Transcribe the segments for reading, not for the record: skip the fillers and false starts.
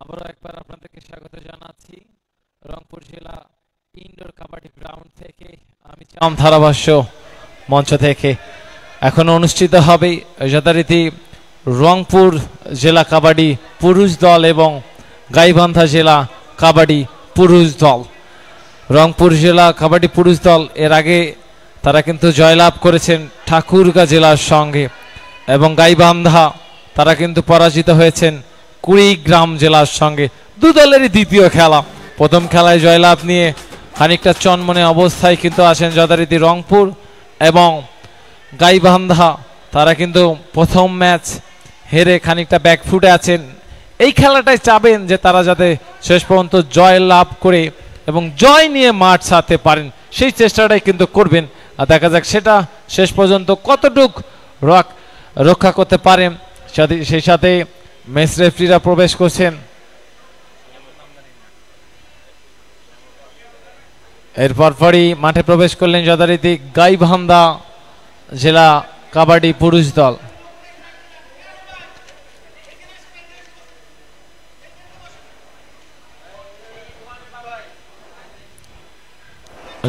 আবারও একবার আপনাদেরকে স্বাগত জানাচ্ছি রংপুর জেলা ইনডোর কাবাডি গ্রাউন্ড থেকে। আমি ধারাভাষ্য মঞ্চ থেকে এখন অনুষ্ঠিত হবে যথারীতি রংপুর জেলা কাবাডি পুরুষ দল এবং গাইবান্ধা জেলা কাবাডি পুরুষ দল। রংপুর জেলা কাবাডি পুরুষ দল এর আগে তারা কিন্তু জয়লাভ করেছেন ঠাকুরগাঁ জেলার সঙ্গে, এবং গাইবান্ধা তারা কিন্তু পরাজিত হয়েছেন কুড়িগ্রাম জেলার সঙ্গে। দু দলেরই দ্বিতীয় খেলা। প্রথম খেলায় জয়লাভ নিয়ে খানিকটা চনমনে অবস্থায় কিন্তু আছেন যথারীতি রংপুর, এবং গাইবান্ধা তারা কিন্তু প্রথম ম্যাচ হেরে খানিকটা ব্যাকফুটে আছেন। এই খেলাটায় চাবেন যে তারা যাতে শেষ পর্যন্ত জয় লাভ করে এবং জয় নিয়ে মাঠ ছাড়তে পারেন, সেই চেষ্টাটাই কিন্তু করবেন। আর দেখা যাক সেটা শেষ পর্যন্ত কতটুক রক্ষা করতে পারেন। সেই সাথে ম্যাচ রেফারিরা প্রবেশ করছেন। এরপর পরই মাঠে প্রবেশ করলেন যথারীতি গাইবান্ধা জেলা কাবাডি পুরুষ দল।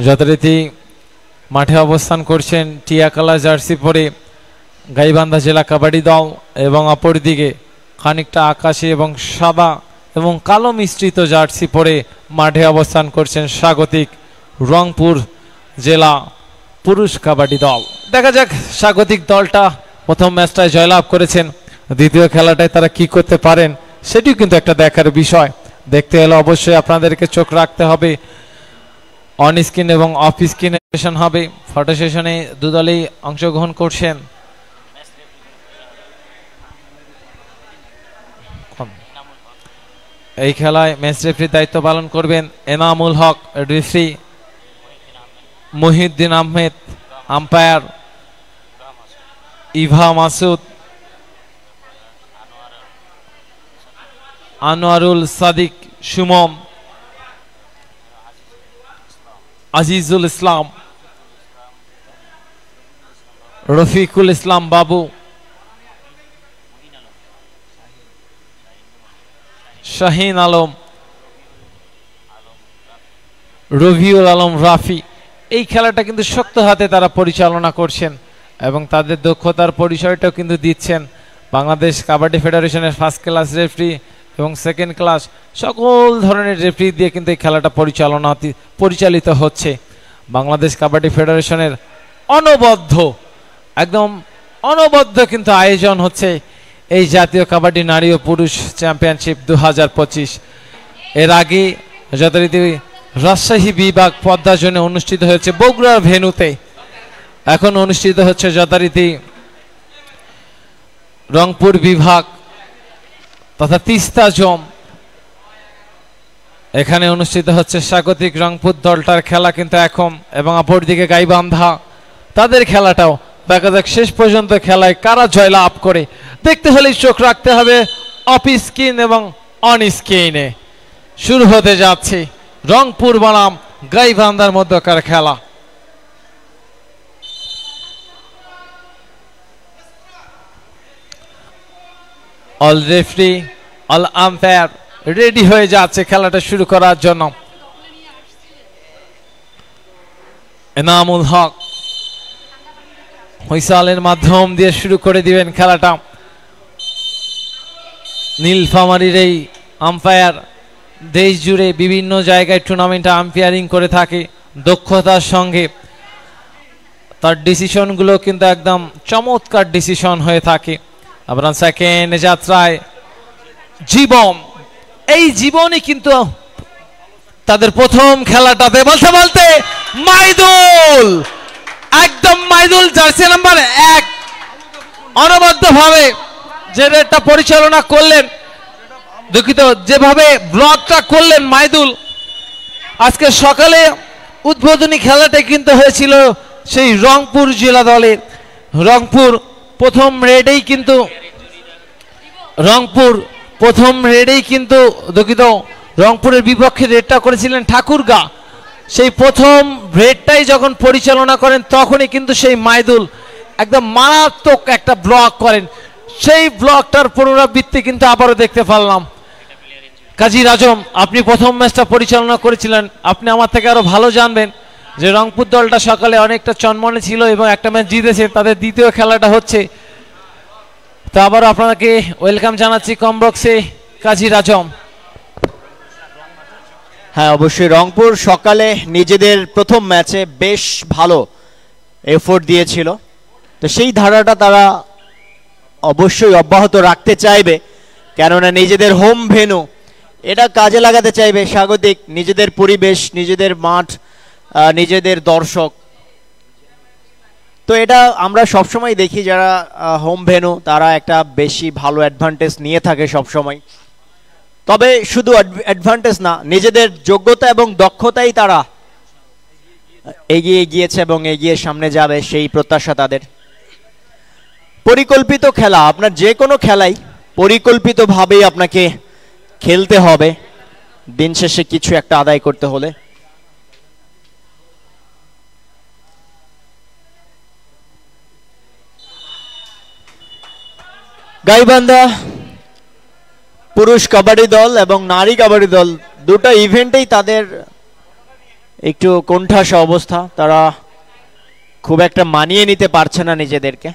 যথারীতি মাঠে অবস্থান করছেন টিয়া কালার জার্সি পরে গাইবান্ধা জেলা কাবাডি দল, এবং অপরদিকে খানিকটা আকাশি এবং সাদা এবং কালো মিশ্রিত জার্সি পরে মাঠে অবস্থান করছেন স্বাগতিক রংপুর জেলা পুরুষ কাবাডি দল। দেখা যাক স্বাগতিক দলটা প্রথম ম্যাচটায় জয়লাভ করেছেন, দ্বিতীয় খেলাটায় তারা কি করতে পারেন সেটিও কিন্তু একটা দেখার বিষয়। দেখতে হলে অবশ্যই আপনাদেরকে চোখ রাখতে হবে। অন স্ক্রিন এবং অফ স্ক্রিন সেশন হবে, ফটো সেশনে দু দলেই অংশগ্রহণ করছেন। এই খেলায় ম্যাচ রেফারির দায়িত্ব পালন করবেন এনামুল হক, রেফারি মহিউদ্দিন আহমেদ, আম্পায়ার ইভা মাসুদ, আনোয়ারুল সাদিক সুমন, আজিজুল ইসলাম, রফিকুল ইসলাম বাবু, শাহিন আলম, রবিউল আলম রাফি। এই খেলাটা কিন্তু শক্ত হাতে তারা পরিচালনা করছেন এবং তাদের দক্ষতার পরিচয়টাও কিন্তু দিচ্ছেন। বাংলাদেশ কাবাডি ফেডারেশনের ফার্স্ট ক্লাস রেফারি এবং সেকেন্ড ক্লাস সকল ধরনের রেফারি দিয়ে কিন্তু এই খেলাটা পরিচালিত হচ্ছে। বাংলাদেশ কাবাডি ফেডারেশনের একদম অনবদ্য কিন্তু আয়োজন হচ্ছে এই জাতীয় কাবাডি নারী ও পুরুষ চ্যাম্পিয়নশিপ 2025। এর আগে যথারীতি রাজশাহী বিভাগ পদ্মা জোনে অনুষ্ঠিত হয়েছে বগুড়ার ভেন্যুতে, এখন অনুষ্ঠিত হচ্ছে যথারীতি রংপুর বিভাগ তথা তিস্তা জোন। এখানে অনুষ্ঠিত হচ্ছে স্বাগতিক রংপুর দলটার খেলা কিন্তু এখন, এবং অপরদিকে গাইবান্ধা তাদের খেলাটাও। দেখা যাক শেষ পর্যন্ত খেলায় কারা জয়লাভ করে। দেখতে হলে চোখ রাখতে হবে অফ স্ক্রিন এবং অন স্ক্রিনে। শুরু হতে যাচ্ছে রংপুর বনাম গাইবান্ধার মধ্যকার খেলা। All referee all umpire ready হয়ে যাচ্ছে খেলাটা শুরু করার জন্য। এনামুল হক হুইসেলের মাধ্যম দিয়ে শুরু করে দিবেন খেলাটা। নীলফামারীর এই আম্পায়ার দেশ জুড়ে বিভিন্ন জায়গায় টুর্নামেন্টে আম্পায়ারিং করে থাকে দক্ষতার সঙ্গে। তার ডিসিশনগুলো কিন্তু একদম চমৎকার ডিসিশন হয়ে থাকে। আপনার সেকেন্ড যাত্রায় জীবন, এই জীবনই কিন্তু তাদের প্রথম খেলাটাতে বলতে বলতে মাইদুল, একদম মাইদুল জার্সি নাম্বার 1 অনবদ্য ভাবে যে রেটটা পরিচালনা করলেন, দুঃখিত যেভাবে ব্লকটা করলেন মাইদুল। আজকে সকালে উদ্বোধনী খেলাটা কিন্তু হয়েছিল সেই রংপুর জেলা দলের। রংপুর প্রথম রেডেই কিন্তু দুঃখিত রংপুরের বিপক্ষে রেডটা করেছিলেন ঠাকুরগাঁ। সেই প্রথম রেডটাই যখন পরিচালনা করেন তখনই কিন্তু সেই মাইদুল একদম মারাত্মক একটা ব্লক করেন। সেই ব্লকটার পুনরাবৃত্তি কিন্তু আবারও দেখতে পারলাম। কাজী রাজম, আপনি প্রথম ম্যাচটা পরিচালনা করেছিলেন, আপনি আমার থেকে আরো ভালো জানবেন যে রংপুর দলটা সকালে অনেকটা চনমনে ছিল এবং একটা ম্যাচ জিতেছে, তাদের দ্বিতীয় খেলাটা হচ্ছে। তো আবারও আপনাকে ওয়েলকাম জানাচ্ছি কমবক্সে কাজী রাজম। হ্যাঁ, অবশ্যই রংপুর সকালে নিজেদের প্রথম ম্যাচে বেশ ভালো এফোর্ট দিয়েছিল, তো সেই ধারাটা তারা অবশ্যই অব্যাহত রাখতে চাইবে, কেননা নিজেদের হোম ভেন্যু এটা কাজে লাগাতে চাইবে। স্বাগতিক, নিজেদের পরিবেশ, নিজেদের মাঠ, নিজেদের দর্শক, তো এটা আমরা সবসময় দেখি যারা হোম ভেন্যু তারা একটা বেশি ভালো অ্যাডভান্টেজ নিয়ে থাকে সবসময়। তবে শুধু অ্যাডভান্টেজ না, নিজেদের যোগ্যতা এবং দক্ষতাই তারা এগিয়ে গিয়েছে এবং এগিয়ে সামনে যাবে সেই প্রত্যাশা তাদের। পরিকল্পিত খেলা, আপনার যে কোনো খেলাই পরিকল্পিতভাবেই আপনাকে খেলতে হবে দিন শেষে কিছু একটা আদায় করতে হলে। গাইবান্ধা পুরুষ কাবাডি দল এবং নারী কাবাডি দল দুটো ইভেন্টেই তাদের একটু কোণঠাসা অবস্থা, তারা খুব একটা মানিয়ে নিতে পারছে না নিজেদেরকে।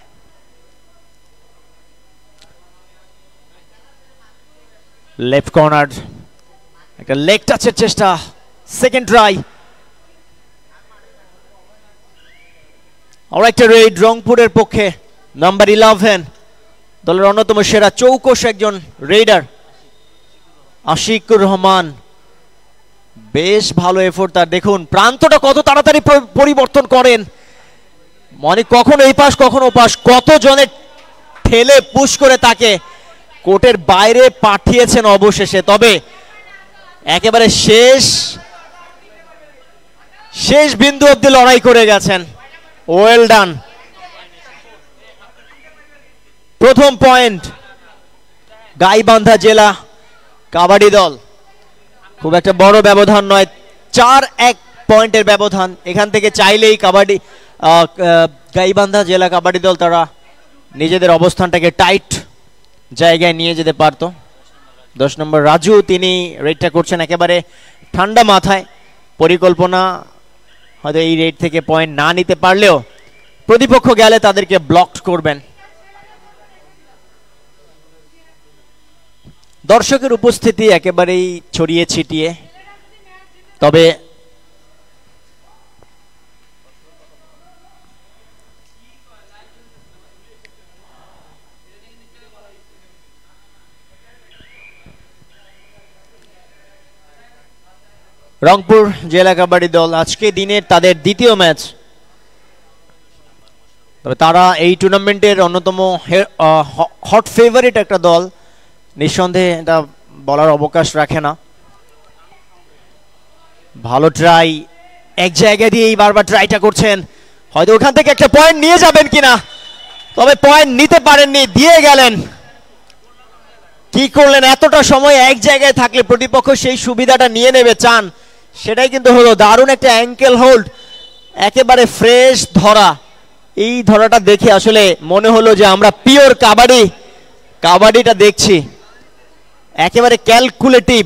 লেফট কর্নার, একটা লেগ টাচের চেষ্টা, সেকেন্ড ট্রাই। আর একটা রেড রংপুরের পক্ষে, নাম্বার 11, দলের অন্যতম সেরা চৌকস একজন রেডার আশিকুর রহমান। বেশ ভালো এফোর্ট তার, দেখুন প্রান্তটা কত তাড়াতাড়ি পরিবর্তন করেন, মানে কখন এই পাশ কখন ও পাশ, কত জনের ঠেলে পুশ করে তাকে কোর্টের বাইরে পাঠিয়েছেন অবশেষে। তবে একেবারে শেষ বিন্দু অব্দি লড়াই করে গেছেন, ওয়েল ডান। প্রথম পয়েন্ট গাইবান্ধা জেলা কাবাডি দল, খুব একটা বড় ব্যবধান নয়, 4-1 পয়েন্টের ব্যবধান। এখান থেকে চাইলেই গাইবান্ধা জেলা কাবাডি দল তারা নিজেদের অবস্থানটাকে টাইট জায়গায় নিয়ে যেতে পারত। 10 নম্বর রাজু, তিনি রেডটা করছেন একেবারে ঠান্ডা মাথায়, পরিকল্পনা হয়তো এই রেড থেকে পয়েন্ট না নিতে পারলেও প্রতিপক্ষ গেলে তাদেরকে ব্লক করবেন। দর্শকের উপস্থিতি একেবারেই ছড়িয়ে ছিটিয়ে, তবে রংপুর জেলা কাবাডি দল আজকে দিনের তাদের দ্বিতীয় ম্যাচ, তবে তারা এই টুর্নামেন্টের অন্যতম হট ফেভারিট একটা দল, নিঃসন্দেহে এটা বলার অবকাশ রাখে না। ভালো ট্রাই, এক জায়গা দিয়েই বারবার ট্রাইটা করছেন, হয়তো ওখান থেকে একটা পয়েন্ট নিয়ে যাবেন কিনা, তবে পয়েন্ট নিতে পারেননি, দিয়ে গেলেন। কি করলেন, এতটা সময় এক জায়গায় থাকলে প্রতিপক্ষ সেই সুবিধাটা নিয়ে নেবে চান, সেটাই কিন্তু হলো। দারুণ একটা অ্যাঙ্কেল হোল্ড, একেবারে ফ্রেশ ধরা, এই ধরাটা দেখে আসলে মনে হলো যে আমরা পিওর কাবাডিটা দেখছি, একেবারে ক্যালকুলেটিভ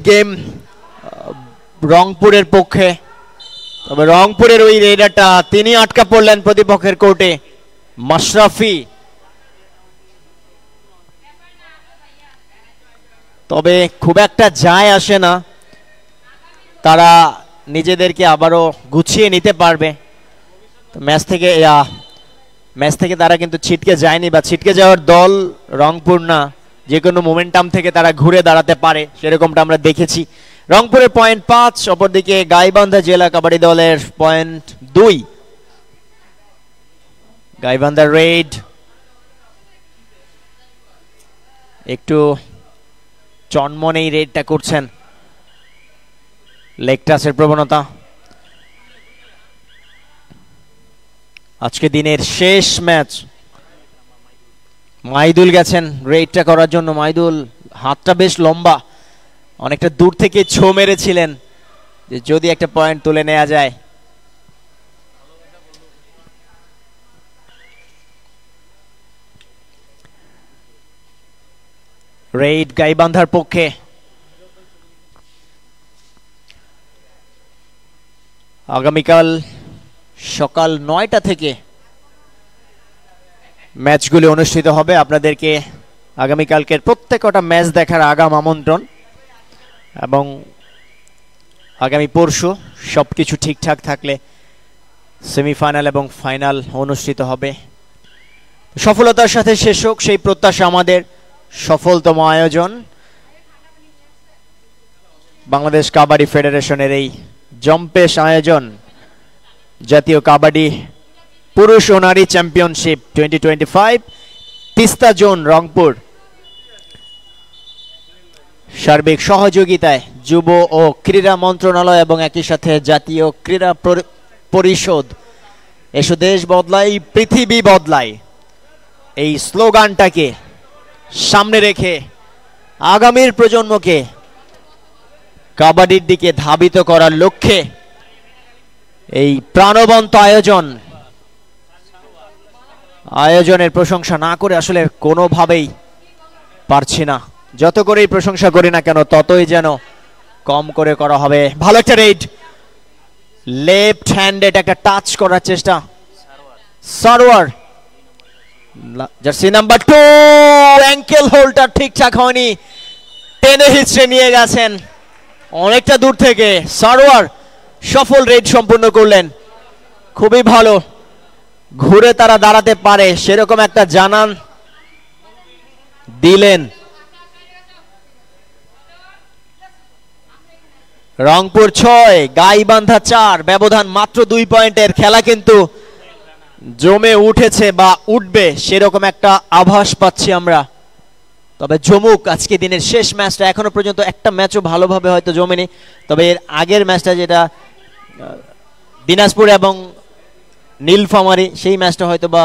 গেম রংপুরের পক্ষে। তবে রংপুরের ওই রেডারটা তিনি আটকা পড়লেন প্রতিপক্ষের কোর্টে, মাশরাফি। তবে খুব একটা যায় আসে না, তারা নিজেদেরকে আবারও গুছিয়ে নিতে পারবে। ম্যাচ থেকে তারা কিন্তু ছিটকে যায়নি, বা ছিটকে যাওয়ার দল রংপুর না, যে কোনো মোমেন্টাম থেকে তারা ঘুরে দাঁড়াতে পারে, সেরকমটা আমরা দেখেছি। রংপুরের পয়েন্ট 5, অপরদিকে গাইবান্ধা জেলা কাবাডি দলের পয়েন্ট 2। গাইবান্ধা রেড একটু চনমনেই রেডটা করছেন, লেগ টাচের প্রবণতা। আজকে দিনের শেষ ম্যাচ, মাইদুল গেছেন রেডটা করার জন্য। মাইদুল হাতটা বেশ লম্বা, অনেকটা দূর থেকে ছো মেরেছিলেন যে যদি একটা পয়েন্ট তুলে নেওয়া যায়। রেইড গাইবান্ধার পক্ষে। আগামীকাল সকাল 9টা থেকে ম্যাচগুলি অনুষ্ঠিত হবে। আপনাদেরকে আগামীকালকের প্রত্যেকটা ম্যাচ দেখার আগাম আমন্ত্রণ, এবং আগামী পরশু সবকিছু ঠিকঠাক থাকলে সেমিফাইনাল এবং ফাইনাল অনুষ্ঠিত হবে। সফলতার সাথে শেষ হোক সেই প্রত্যাশা আমাদের। সফলতম আয়োজন বাংলাদেশ কাবাডি ফেডারেশনের এই জম্পেশ আয়োজন, জাতীয় কাবাডি পুরুষ ও নারী চ্যাম্পিয়নশিপ 2025 তিস্তা জোন রংপুর। সার্বিক সহযোগিতায় যুব ও ক্রীড়া মন্ত্রণালয় এবং একই সাথে জাতীয় ক্রীড়া পরিষদ। এসো দেশ বদলাই পৃথিবী বদলাই, এই স্লোগানটাকে সামনে রেখে আগামীর প্রজন্মকে কাবাডির দিকে ধাবিত করার লক্ষ্যে এই প্রাণবন্ত আয়োজনের প্রশংসা না করে আসলে কোনোভাবেই পারছি না। যত করেই প্রশংসা করি না কেন ততই যেন কম করে করা হবে। ভালো একটা রেড, লেফট হ্যান্ডেড একটা টাচ করার চেষ্টা। সারোয়ার জার্সি নাম্বার 2, অ্যাঙ্কেল হোল্ডটা ঠিকঠাক হয়নি, টেনে হিচড়ে নিয়ে গেছেন অনেকটা দূর থেকে। সারোয়ার সফল রেড সম্পূর্ণ করলেন, খুবই ভালো। ঘুরে তারা দাঁড়াতে পারে সেরকম একটা জানান দিলেন। রংপুর 6, গাইবান্ধা 4, ব্যবধান মাত্র 2 পয়েন্টের। খেলা কিন্তু জমে উঠেছে বা উঠবে সেরকম একটা আভাস পাচ্ছি আমরা। তবে জমুক আজকে দিনের শেষ ম্যাচটা, এখনো পর্যন্ত একটা ম্যাচও ভালোভাবে হয়তো জমেনি। তবে এর আগের ম্যাচটা যেটা দিনাজপুর এবং নীলফামারী, সেই ম্যাচটা হয়তো বা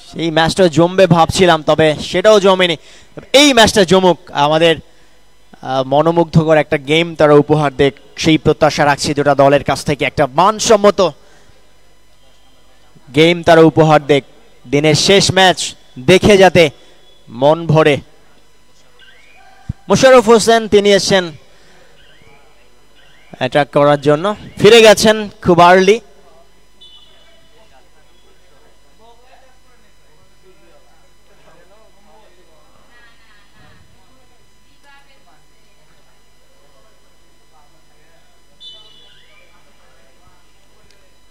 সেই ম্যাচটা জমবে ভাবছিলাম, তবে সেটাও জমেনি। এই ম্যাচটা জমুক, আমাদের মনোমুগ্ধকর একটা গেম তারা উপহার দেখ সেই প্রত্যাশা রাখছি দুটা দলের কাছ থেকে। একটা মানসম্মত গেম তারা উপহার দেখ, দিনের শেষ ম্যাচ দেখে যাতে মন ভরে। মোশাররফ হোসেন তিনি এসেছেন অ্যাটাক করার জন্য, ফিরে গেছেন খুব আর্লি।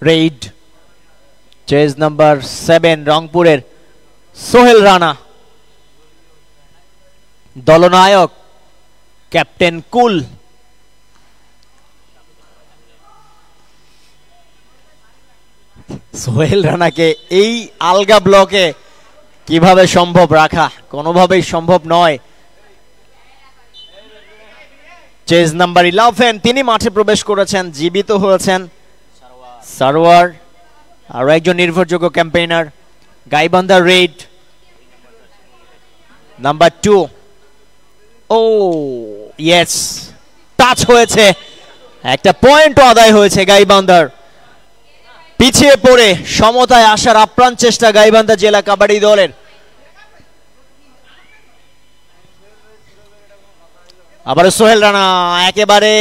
রেইড চেজ নাম্বার 7, রংপুরের সোহেল রানা, দলনায়ক ক্যাপ্টেন কুল। সোহেল রানাকে এই আলগা ব্লকে কিভাবে সম্ভব রাখা, কোনোভাবেই সম্ভব নয়। চেজ নাম্বার 11, তিনি মাঠে প্রবেশ করেছেন, জীবিত হয়েছেন সারোয়ার, আরো একজন নির্ভরযোগ্য ক্যাম্পেইনার। গাইবান্ধা রেড নাম্বার 2, ও ইয়েস, টাচ হয়েছে, একটা পয়েন্টও আদায় হয়েছে গাইবান্ধার। পিছিয়ে পড়ে সমতায় আসার আপ্রাণ চেষ্টা গাইবান্ধা জেলা কাবাডি দলের। আবার সোহেল রানা একেবারে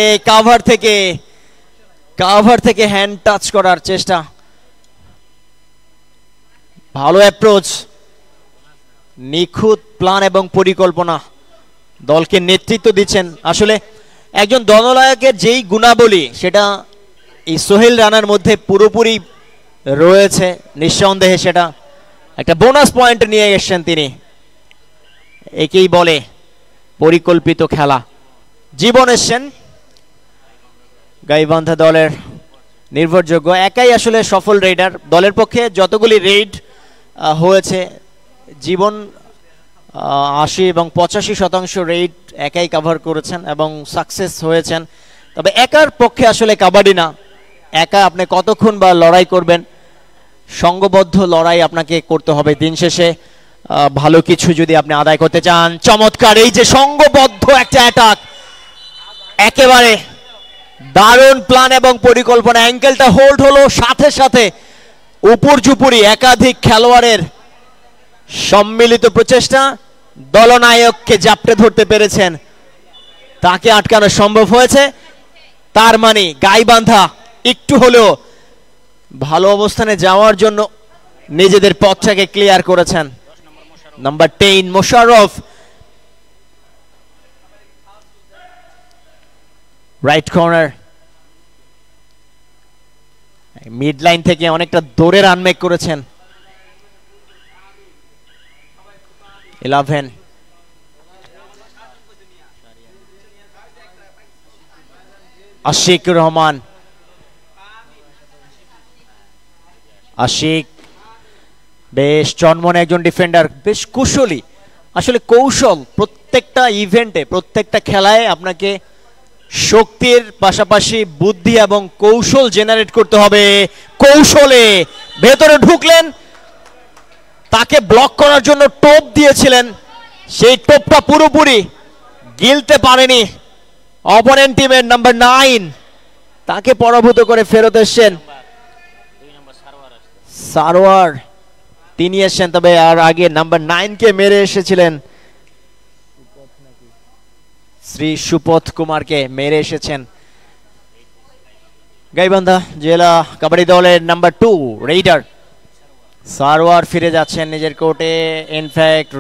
কাভার থেকে হ্যান্ড টাচ করার চেষ্টা, ভালো অ্যাপ্রোচ, নিখুঁত প্ল্যান এবং পরিকল্পনা, দলকে নেতৃত্ব দিচ্ছেন। আসলে একজন দলনায়কের যেই গুণাবলী সেটা এই সোহেল রানার মধ্যে পুরোপুরি রয়েছে, নিঃসন্দেহে সেটা একটা বোনাস পয়েন্ট নিয়ে এসেছেন তিনি। একেই বলে পরিকল্পিত খেলা। জীবন এসেছেন গাইবান্ধা দলের নির্ভরযোগ্য, একাই আসলে সফল রেইডার। দলের পক্ষে যতগুলি রেইড হয়েছে, জীবন 80 এবং 85% রেইড একাই কভার করেছেন এবং সাকসেস হয়েছেন। তবে একার পক্ষে আসলে কাবাডি না, একা আপনি কতক্ষণ বা লড়াই করবেন, সংঘবদ্ধ লড়াই আপনাকে করতে হবে। দিন শেষে ভালো কিছু যদি আপনি আদায় করতে চান। চমৎকার এই যে সংঘবদ্ধ একটা অ্যাটাক, একেবারে দারুণ প্ল্যান এবং পরিকল্পনা। অ্যাঙ্কেলটা হোল্ড হলো, সাথে সাথে উপর জুপুরি একাধিক খেলোয়াড়ের সম্মিলিত প্রচেষ্টা, দলনায়ককে জাপটে ধরতে পেরেছেন, তাকে আটকানো সম্ভব হয়েছে। তার মানে গাইবান্ধা একটু হলেও ভালো অবস্থানে যাওয়ার জন্য নিজেদের পথটাকে ক্লিয়ার করেছেন। Number 10 Mosharraf, right corner, mid line থেকে অনেকটা দৌড়ে রান মেক করেছেন। 11 আশিকুর রহমান, আশিক বেশ চনমনে একজন ডিফেন্ডার, বেশ কুশলী। আসলে কৌশল প্রত্যেকটা ইভেন্টে, প্রত্যেকটা খেলায় আপনাকে শক্তির পাশাপাশি বুদ্ধি এবং কৌশল জেনারেট করতে হবে। কৌশলে ভেতরে ঢুকলেন, তাকে ব্লক করার জন্য টোপ দিয়েছিলেন, সেই টোপটা পুরোপুরি গিলতে পারেনি অপোনেন্ট টিমের নাম্বার 9, তাকে পরাভূত করে ফেরত এসেছেন সারোয়ার, তিনি এসেছেন। তবে আর আগে নাম্বার 9 কে মেরে এসেছিলেন, শ্রী সুপথ কুমারকে মেরে এসেছেন। গাইবান্ধা জেলা কাবাডি দলের নাম্বার 2 রেইডার সারোয়ার ফিরে যাচ্ছেন নিজের কোর্টে। ইনফ্যাক্ট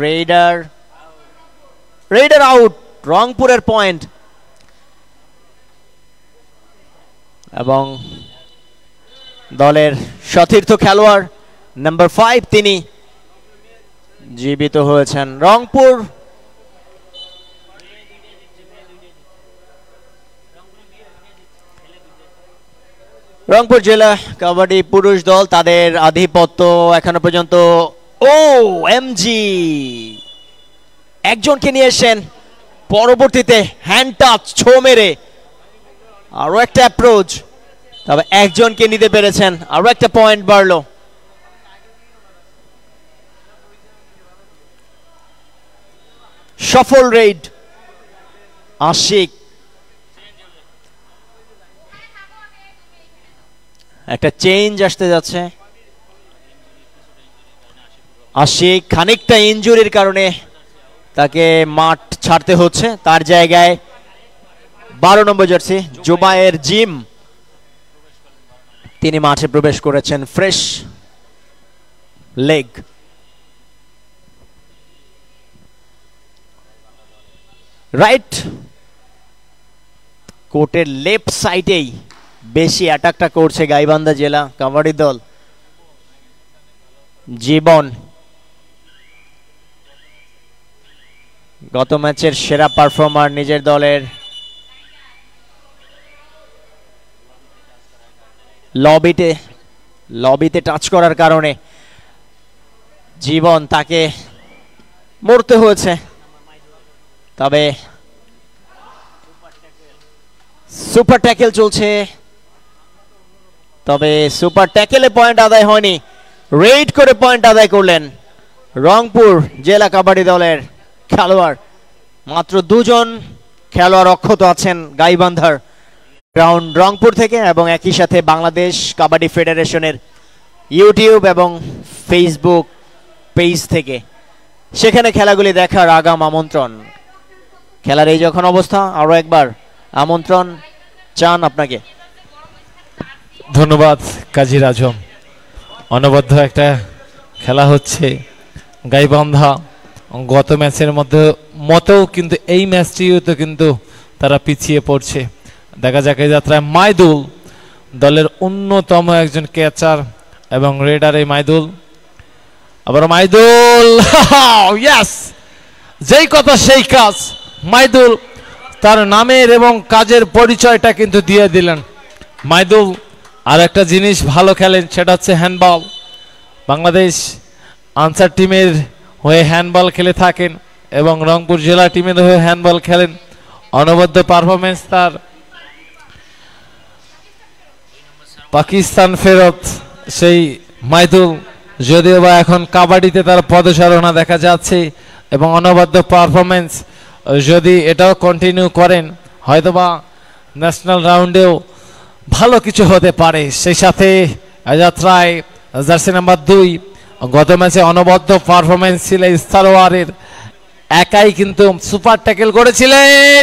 রেইডার আউট, রংপুরের পয়েন্ট। এবং দলের সতীর্থ খেলোয়াড় নাম্বার 5 তিনি জীবিত হয়েছেন। রংপুর জেলা কাবাডি পুরুষ দল, তাদের আধিপত্য এখনো পর্যন্ত। ও এমজি একজনকে নিয়ে এসেছেন, পরবর্তীতে হ্যান্ড টাচ ছো মেরে আরো একটা অ্যাপ্রোচ, তবে একজনকে নিতে পেরেছেন, আরো একটা পয়েন্ট বাড়লো। সফল রেড আশিক, একটা চেঞ্জ আসতে যাচ্ছে। আশিক খানিকটা ইনজুরির কারণে তাকে মাঠ ছাড়তে হচ্ছে, তার জায়গায় 12 নম্বর জার্সি জুবায়ের জিম তিনি মাঠে প্রবেশ করেছেন, ফ্রেশ লেগ। রাইট কোর্টের লেফট সাইডেই বেশি অ্যাটাকটা করছে গাইবান্ধা জেলা কাবাডি দল। জীবন গত ম্যাচের সেরা পারফর্মার, নিজের দলের লবিতে টাচ করার কারণে জীবন তাকে মরতে হয়েছে। তবে সুপার ট্যাকেল চলছে, তবে সুপার ট্যাকেলে পয়েন্ট আদায় হয়নি, রেড করে পয়েন্ট আদায় করলেন রংপুর জেলা কাবাডি দলের খেলোয়াড়। মাত্র 2 জন খেলোয়াড় অক্ষত আছেন গাইবান্ধার গ্রাউন্ড রংপুর থেকে, এবং একই সাথে বাংলাদেশ কাবাডি ফেডারেশনের ইউটিউব এবং ফেসবুক পেজ থেকে। সেখানে খেলাগুলি দেখার আগাম আমন্ত্রণ। খেলার এই যখন অবস্থা, আরো একবার আমন্ত্রণ চান আপনাকে। ধন্যবাদ কাজী আজম। অনবদ্য একটা খেলা হচ্ছে গাইবান্ধা গত ম্যাচের মতেও কিন্তু এই ম্যাচটিও তো কিন্তু তারা পিছিয়ে পড়ছে। দেখা যাক এই যাত্রায় মাইদুল দলের অন্যতম একজন ক্যাচার এবং রেডার এই মাইদুল, আবার মাইদুল ইয়েস, যেই কথা সেই কাজ। মাইদুল তার নামের এবং কাজের পরিচয়টা কিন্তু দিয়ে দিলেন। মাইদুল আর একটা জিনিস ভালো খেলেন, সেটা হচ্ছে হ্যান্ডবল। বাংলাদেশ আনসার টিমের হয়ে হ্যান্ডবল খেলে থাকেন এবং রংপুর জেলা টিমের হয়ে হ্যান্ডবল খেলেন। অনবদ্য পারফরমেন্স তার। পাকিস্তান ফেরত সেই মাইদুল, যদিও বা এখন কাবাডিতে তার পদচারণা দেখা যাচ্ছে, এবং অনবদ্য পারফরমেন্স যদি এটাও কন্টিনিউ করেন হয়তোবা ন্যাশনাল রাউন্ডেও ভালো কিছু হতে পারে। সেই সাথে যাত্রায় জার্সি নাম্বার 2 গত ম্যাচে অনবদ্য পারফরমেন্স ছিল সারোয়ারের, একাই কিন্তু সুপার ট্যাকেল করেছিলেন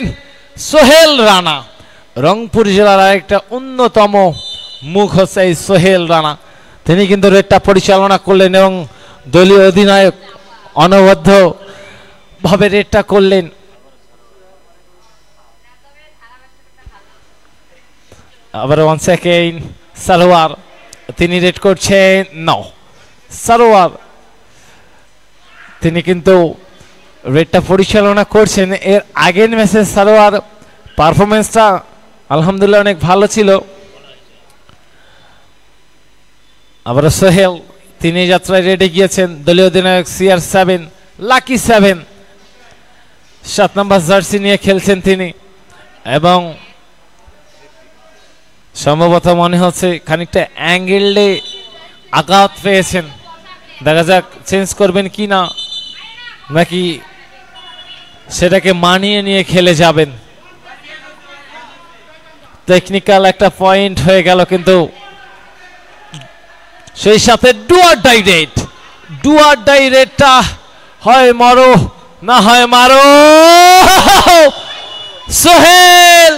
সোহেল রানা। রংপুর জেলার আরেকটা অন্যতম মুখ হচ্ছে এই সোহেল রানা, তিনি কিন্তু রেডটা পরিচালনা করলেন এবং দলীয় অধিনায়ক অনবদ্য ভাবে রেডটা করলেন। আবার ওয়ান সেকেন্ড সারোয়ার, তিনি রেড করছেন নো সারোয়ার, তিনি কিন্তু রেডটা পরিচালনা করছেন। এর আগের ম্যাচে সারোয়ার পারফরমেন্সটা আলহামদুলিল্লাহ অনেক ভালো ছিল। আবার সোহেল, তিনি যাত্রায় রেডে গিয়েছেন। দলীয় অধিনায়ক CR7 লাকি 7 7 নম্বর জার্সি নিয়ে খেলছেন তিনি, এবং সম্ভবত মনে হচ্ছে খানিকটা অ্যাঙ্গেলে আঘাত পেয়েছেন। দেখা যাক চেঞ্জ করবেন কি না, নাকি সেটাকে মানিয়ে নিয়ে খেলে যাবেন। টেকনিক্যাল একটা পয়েন্ট হয়ে গেল, কিন্তু সেই সাথে ডুয়ার ডাইরেক্টটা হয় মরো না হয় মারো। সোহেল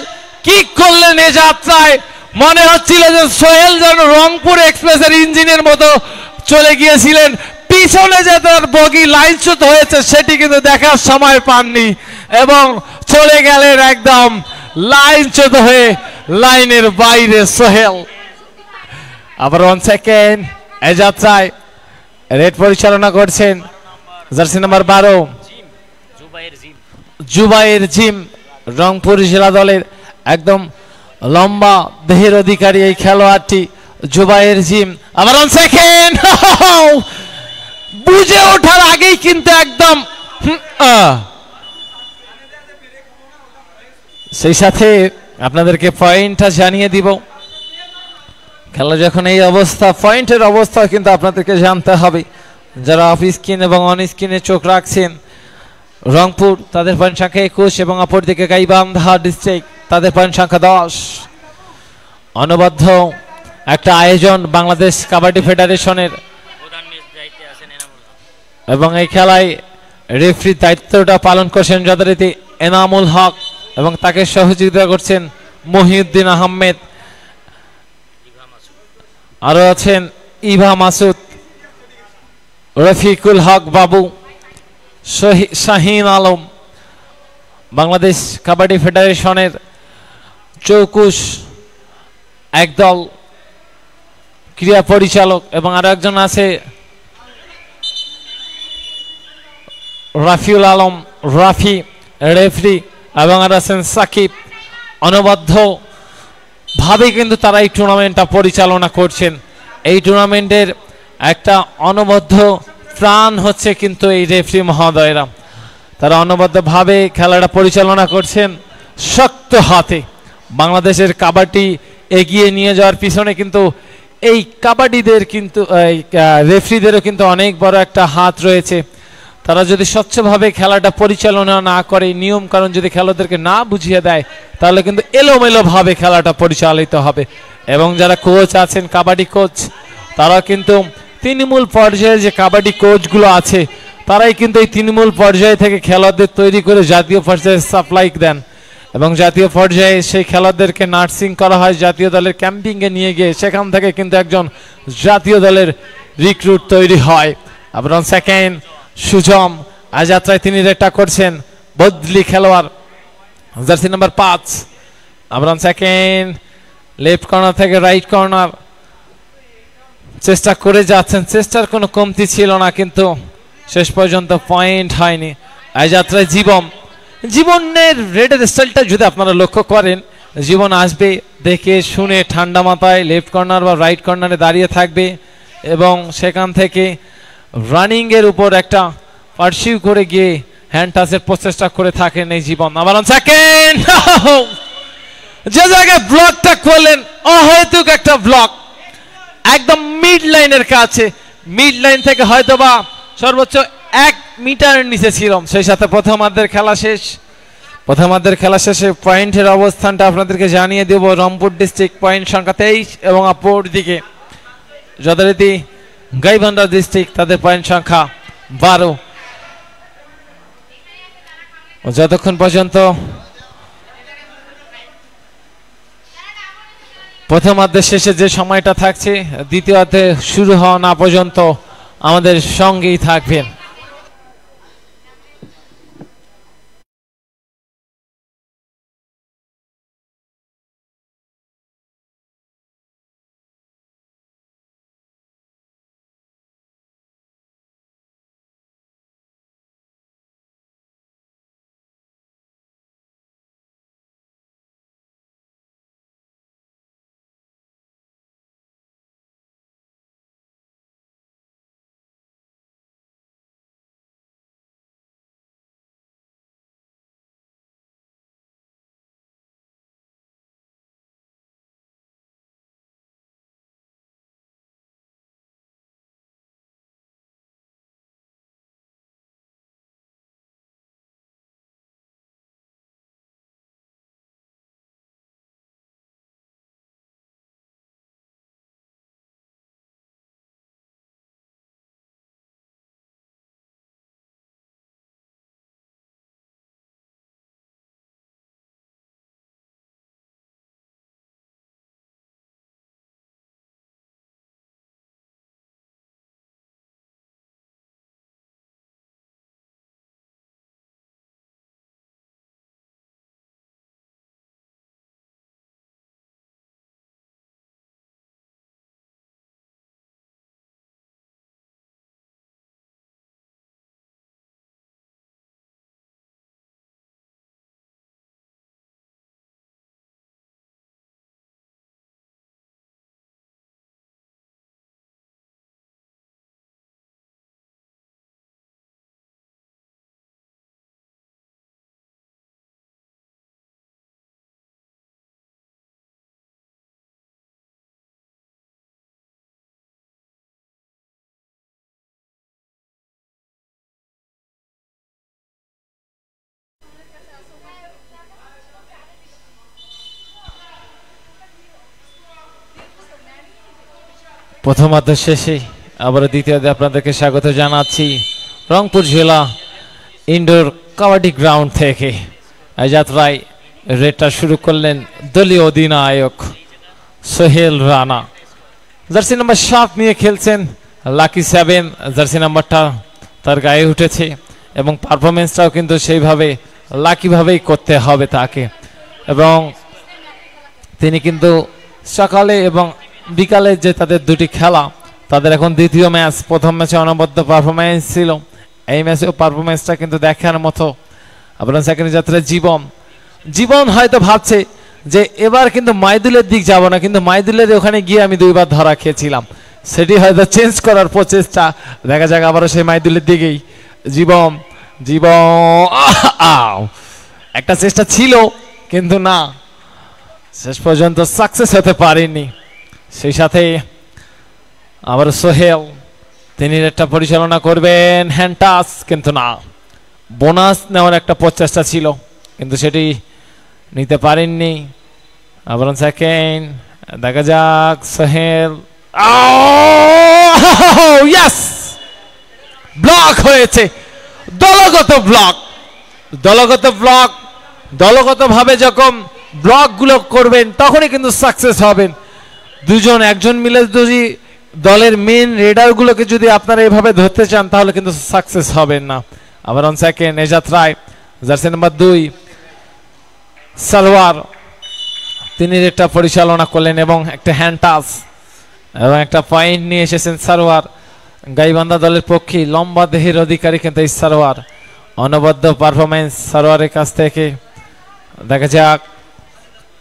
কি করলেন এ যাত্রায়, মনে হচ্ছিল যে সোহেল যেন রংপুর এক্সপ্রেসের ইঞ্জিনের মতো চলে গিয়েছিলেন। পিছনে যে তার বগি লাইনচ্যুত হয়েছে সেটি কিন্তু দেখার সময় পাননি এবং চলে গেলেন একদম লাইনচ্যুত হয়ে লাইনের বাইরে সোহেল। আবার ওয়ান সেকেন্ড, এই যাত্রায় রেড পরিচালনা করছেন জার্সি নাম্বার 12 জুবাইর জিম, রংপুর জেলা দলের একদম লম্বা দেহের অধিকারী এই খেলোয়াড়টি জুবাইর জিম। আবার ওয়ান সেকেন্ড, বুঝে ওঠার আগেই কিন্তু একদম সেই সাথে আপনাদেরকে পয়েন্টটা জানিয়ে দিব। খেলা যখন এই অবস্থা, পয়েন্টের অবস্থা কিন্তু আপনাদেরকে জানতে হবে। যারা অফ স্ক্রিন এবং অন স্ক্রিনে চোখ রাখছেন, রংপুর তাদের পয়েন্ট সংখ্যা 21 এবং অপরদিকে গাইবান্ধা ডিস্ট্রিক্ট তাদের পয়েন্ট সংখ্যা 10। অনবদ্য একটা আয়োজন বাংলাদেশ কাবাডি ফেডারেশনের, এবং এই খেলায় রেফারির দায়িত্বটা পালন করছেন যথারীতি এনামুল হক, এবং তাকে সহযোগিতা করছেন মহিউদ্দিন আহমেদ, আরো আছেন ইভা মাসুদ, রফিকুল হক বাবু, শাহিন আলম। বাংলাদেশ কাবাডি ফেডারেশনের চৌকুশ একদল ক্রীড়া পরিচালক, এবং আরো একজন আছে রাফিউল আলম রাফি রেফরি, এবং আর আছেন সাকিব। অনবদ্য ভাবে কিন্তু তারা এই টুর্নামেন্টটা পরিচালনা করছেন। এই টুর্নামেন্টের একটা অনবদ্য প্রাণ হচ্ছে কিন্তু এই রেফরি মহোদয়রা, তারা অনবদ্যভাবে খেলাটা পরিচালনা করছেন শক্ত হাতে। বাংলাদেশের কাবাডি এগিয়ে নিয়ে যাওয়ার পিছনে কিন্তু এই কাবাডিদের কিন্তু রেফরিদেরও কিন্তু অনেক বড় একটা হাত রয়েছে। তারা যদি স্বচ্ছভাবে খেলাটা পরিচালনা না করে, নিয়ম কারণ যদি খেলোয়াড়দেরকে না বুঝিয়ে দেয়, তাহলে কিন্তু এলোমেলোভাবে খেলাটা পরিচালিত হবে। এবং যারা কোচ আছেন, কাবাডি কোচ, তারা কিন্তু তৃণমূল পর্যায়ে যে কাবাডি কোচগুলো আছে, তারাই কিন্তু এই তৃণমূল পর্যায়ে থেকে খেলোয়াড়দের তৈরি করে জাতীয় পর্যায়ে সাপ্লাই দেন, এবং জাতীয় পর্যায়ে সেই খেলোয়াড়দেরকে নার্সিং করা হয়, জাতীয় দলের ক্যাম্পিংয়ে নিয়ে গিয়ে সেখান থেকে কিন্তু একজন জাতীয় দলের রিক্রুট তৈরি হয়। আবার সেকেন্ড সুজম আজ যাত্রায় তিনি রেডটা করছেন, বদলি খেলোয়াড় জার্সি নাম্বার 5। আবার সেকেন্ড লেফট কর্নার থেকে রাইট কর্নার চেষ্টা করে যাচ্ছেন, চেষ্টার কোনো কমতি ছিল না, কিন্তু শেষ পর্যন্ত পয়েন্ট হয়নি। আজ যাত্রায় জীবনের রেডের স্টাইলটা যদি আপনারা লক্ষ্য করেন, জীবন আসবে দেখে শুনে ঠান্ডা মাথায় লেফট কর্নার বা রাইট কর্নারে দাঁড়িয়ে থাকবে, এবং সেখান থেকে রানিং এর উপর একটা পারসিউ করে গিয়ে হ্যান্ড টাচের প্রচেষ্টা করে থাকেন এই জীবন। আবার সেকেন্ড যে জায়গায় ব্লকটা করলেন, অহেতুক একটা ব্লক একদম মিড লাইনের কাছে, মিড লাইন থেকে হয়তোবা সর্বোচ্চ 1 মিটারের নিচে ছিল। সেই সাথে প্রথমার্ধের খেলা শেষে পয়েন্টের অবস্থানটা আপনাদেরকে জানিয়ে দেব। রংপুর ডিস্ট্রিক্ট পয়েন্ট সংখ্যা 23 এবং অপর দিকে যথারীতি গাইবান্ধা ডিস্ট্রিক্ট, তাদের পয়েন্ট সংখ্যা 12। যতক্ষণ পর্যন্ত প্রথমার্ধের শেষে যে সময়টা থাকছে, দ্বিতীয়ার্ধে শুরু হওয়া না পর্যন্ত আমাদের সঙ্গেই থাকবেন। প্রথমার্ধের শেষে আবার দ্বিতীয়ার্ধে আপনাদেরকে স্বাগত জানাচ্ছি রংপুর জেলা ইনডোর কাবাডি গ্রাউন্ড থেকে। এই যাত্রায় রেডটা শুরু করলেন দলীয় অধিনায়ক সোহেল রানা। জার্সি নাম্বার 7 নিয়ে খেলছেন লাকি 7, জার্সি নাম্বারটা তার গায়ে উঠেছে এবং পারফরমেন্সটাও কিন্তু সেইভাবে লাকিভাবেই করতে হবে তাকে। এবং তিনি কিন্তু সকালে এবং বিকালে যে তাদের দুটি খেলা, তাদের এখন দ্বিতীয় ম্যাচ, প্রথম ম্যাচে অনবদ্য পারফরমেন্স ছিল, এই ম্যাচেও পারফরমেন্সটা কিন্তু দেখার মতো। আপনার সেকেন্ড যাত্রায় জীবন হয়তো ভাবছে যে এবার কিন্তু মাইদুলের দিক যাব না, কিন্তু মাইদুলের ওখানে গিয়ে আমি 2 বার ধরা খেয়েছিলাম, সেটি হয়তো চেঞ্জ করার প্রচেষ্টা। দেখা যাক আবারও সেই মাইদুলের দিকেই জীবন একটা চেষ্টা ছিল, কিন্তু না, শেষ পর্যন্ত সাকসেস হতে পারেনি। সেই সাথে আবার সোহেল, তিনি একটা পরিচালনা করবেন হ্যান্ড টাচ, কিন্তু না, বোনাস নেওয়ার একটা প্রচেষ্টা ছিল কিন্তু সেটি নিতে পারেননি। আবার সেকেন্ড, দেখা যাক সোহেল, ব্লক হয়েছে, দলগতভাবে যখন ব্লকগুলো করবেন তখনই কিন্তু সাকসেস হবেন। একজন মিলে যদি দলের মেন রেডারগুলোকে যদি আপনারা এভাবে ধরতে চান তাহলে কিন্তু সাকসেস হবেন না। আবার অন সেকেন্ড, এই যাত্রায় জার্সি নাম্বার 2 সালোয়ার, তিনি একটা পরিচালনা করলেন এবং একটা হ্যান্ড টাচ এবং একটা পয়েন্ট নিয়ে এসেছেন সালোয়ার। গাইবান্ধা দলের পক্ষে লম্বা দেহের অধিকারী কিন্তু এই সালোয়ার, অনবদ্য পারফরমেন্স সালোয়ারের কাছ থেকে। দেখা যাক,